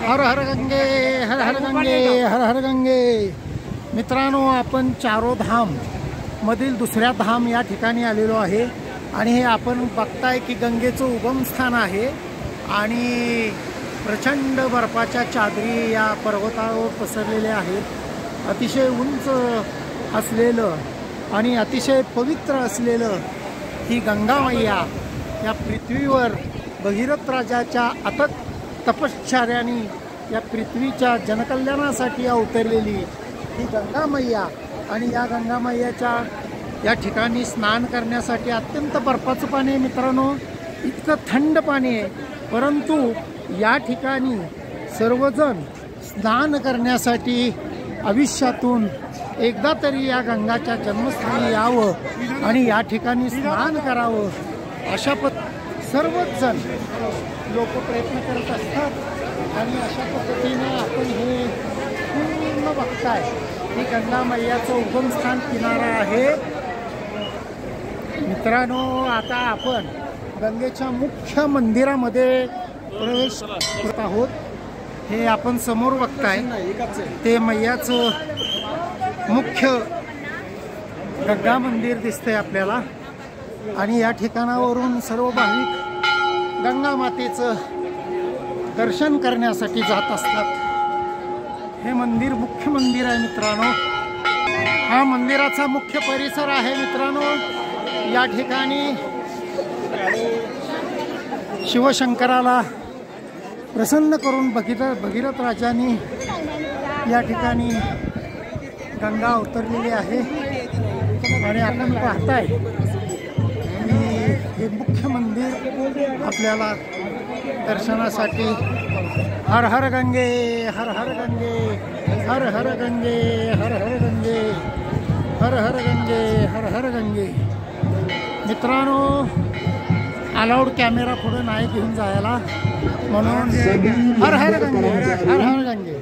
हर हर गंगे, हर हर गंगे, हर हर गंगे। मित्रांनो, आपण चारो धाम मधील दुसऱ्या धाम या ठिकाणी आलेलो आहे आणि हे आपण बघताय की गंगेचं उगमस्थान आहे आणि प्रचंड बर्फाच्या चादरी या पर्वतावर पसरलेल्या आहेत। अतिशय उंच असलेलं आणि अतिशय पवित्र असलेलं ही गंगा मैया या पृथ्वीवर भगीरथ राजाच्या अथक तपश्चर्याने या पृथ्वीच्या जनकल्याणासाठी अवतरलेली ही गंगा मैया आणि या गंगा मैयाच्या या ठिकाणी स्नान करण्यासाठी अत्यंत बर्फाचं पाणी आहे। मित्रांनो, इतकं थंड पाणी आहे, परंतु या ठिकाणी सर्वजण स्नान करण्यासाठी आयुष्यातून एकदा तरी या गंगाच्या जन्मस्थानी यावं आणि या ठिकाणी स्नान करावं अशा सर्वच जण लोक प्रयत्न करत असतात आणि अशा पद्धतीने आपण हे पूर्ण बघताय ही गंगा मैयाचं उगमस्थान किनारा आहे। मित्रांनो, आता आपण गंगेच्या मुख्य मंदिरामध्ये प्रवेश करत आहोत। हे आपण समोर बघताय ते मैयाचं मुख्य गंगा मंदिर दिसतंय आपल्याला आणि या ठिकाणावरून सर्व भाविक गंगा मातेचं दर्शन करण्यासाठी जात असतात। हे मंदिर मुख्य मंदिर आहे मित्रांनो। हा मंदिराचा मुख्य परिसर आहे मित्रांनो। या ठिकाणी शिवशंकराला प्रसन्न करून भगीरथ राजांनी या ठिकाणी गंगा अवतरलेली आहे आणि आपण पाहताय की हे मुख्य मंदिर आपल्याला दर्शनासाठी हर हर गंगे, हर हर गंगे, हर हर गंगे, हर हर गंगे, हर हर गंगे, हर हर गंगे। मित्रांनो, अलाउड कॅमेरा पुढे नाही घेऊन जायला, म्हणून हर हर गंगे, हर हर गंगे।